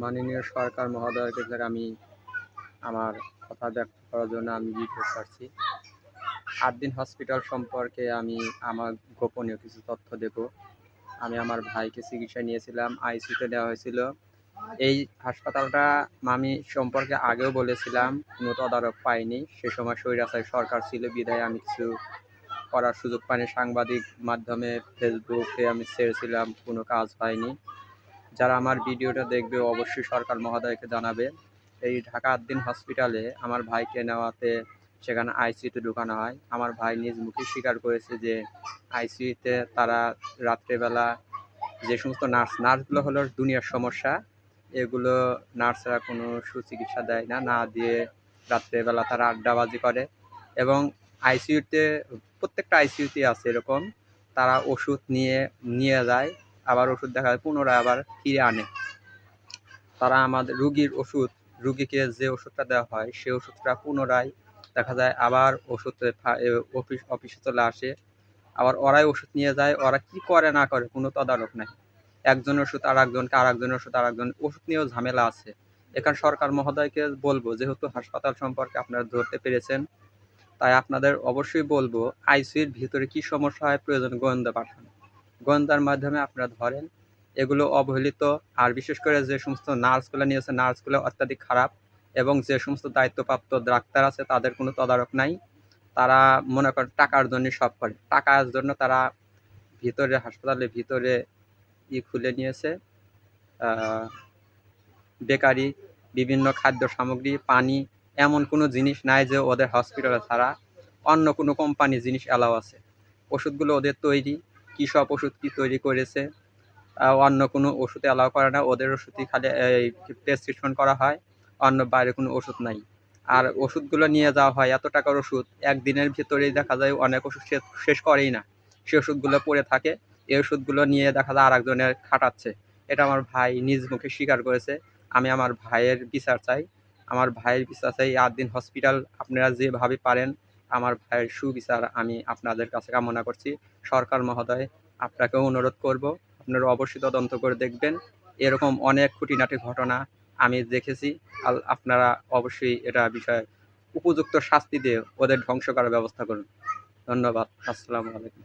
মাননীয় সরকার মহোদয়কে আমি আমার কথা ব্যক্ত করার জন্য আমি ভিডিও ছাড়ছি। ৮ দিন হসপিটাল সম্পর্কে আমি আমার গোপনীয় কিছু তথ্য দেব। আমি আমার ভাইকে চিকিৎসা নিয়েছিলাম, আইসিইউতে দেওয়া হয়েছিল। এই হাসপাতালটা আমি সম্পর্কে আগেও বলেছিলাম, কোনো তদারক পাইনি। সে সময় স্বৈরাচারী সরকার ছিল বিধায় আমি কিছু করার সুযোগ পাইনি। সাংবাদিক মাধ্যমে ফেসবুকে আমি ছেড়েছিলাম, কোনো কাজ হয়নি। যারা আমার ভিডিওটা দেখবে অবশ্যই সরকার মহোদয়কে জানাবে। এই ঢাকা ৮ দিন হসপিটালে আমার ভাইকে নেওয়াতে সেখানে আইসিইউতে ঢুকানো হয়। আমার ভাই নিজ মুখে স্বীকার করেছে যে আইসিইউতে তারা রাত্রেবেলা যে সমস্ত নার্সগুলো হলো দুনিয়ার সমস্যা, এগুলো নার্সরা কোনো সুচিকিৎসা দেয় না, না দিয়ে রাত্রেবেলা তারা আড্ডাবাজি করে। এবং আইসিইউতে প্রত্যেকটা আইসিইউতে আছে এরকম, তারা ওষুধ নিয়ে যায়, আবার ওষুধ দেখা যায় পুনরায় আবার ফিরে আনে। তারা আমাদের রুগীকে যে ওষুধটা দেওয়া হয় সেই ওষুধটা পুনরায় দেখা যায় আবার অফিসে চলে আসে, আবার ওরাই ওষুধ নিয়ে যায়। ওরা কি করে না করে কোনো তদারক নাই। একজনের ওষুধ আর একজনকে, আর একজনের ওষুধ আর একজন, ওষুধ নিয়েও ঝামেলা আছে। এখানে সরকার মহোদয়কে বলবো, যেহেতু হাসপাতাল সম্পর্কে আপনারা ধরতে পেরেছেন, তাই আপনাদের অবশ্যই বলবো আইসিইউর ভিতরে কি সমস্যা হয় প্রয়োজন গোয়েন্দা পাঠান। গোয়েন্দার মাধ্যমে আপনারা ধরেন এগুলো অবহেলিত। আর বিশেষ করে যে সমস্ত নার্সগুলো নিয়েছে, নার্সগুলো অত্যাধিক খারাপ, এবং যে সমস্ত দায়িত্বপ্রাপ্ত ডাক্তার আছে তাদের কোনো তদারক নাই। তারা মনে করেন টাকার জন্য সব করে, টাকার জন্য তারা হাসপাতালের ভিতরে খুলে নিয়েছে, বেকারি, বিভিন্ন খাদ্য সামগ্রী, পানি, এমন কোনো জিনিস নাই যে ওদের হসপিটালে ছাড়া অন্য কোনো কোম্পানি জিনিস অ্যালাউ আছে। ওষুধগুলো ওদের তৈরি, কী সব ওষুধ কী তৈরি করেছে, অন্য কোনো ওষুধ অ্যালাউ করে না। ওদের ওষুধই খালি প্রেসক্রিপশন করা হয়, অন্য বাইরে কোনো ওষুধ নাই। আর ওষুধগুলো নিয়ে যাওয়া হয়, এত টাকার ওষুধ একদিনের ভিতরেই দেখা যায় অনেক ওষুধ শেষ করেই না, সে ওষুধগুলো পড়ে থাকে। এই ওষুধগুলো নিয়ে দেখা যায় আর একজনের খাটাচ্ছে। এটা আমার ভাই নিজ মুখে স্বীকার করেছে। আমি আমার ভাইয়ের বিচার চাই, আমার ভাইয়ের বিচার চাই। ৮ দিন হসপিটাল আপনারা যেভাবে পারেন আমার ভাইয়ের সুবিচার আমি আপনাদের কাছে কামনা করছি। সরকার মহোদয়, আপনাকেও অনুরোধ করব আপনারা অবশ্যই তদন্ত করে দেখবেন। এরকম অনেক খুঁটিনাটি ঘটনা আমি দেখেছি। আপনারা অবশ্যই এটা বিষয়ে উপযুক্ত শাস্তি দিয়ে ওদের ধ্বংস করার ব্যবস্থা করুন। ধন্যবাদ। আসসালামু আলাইকুম।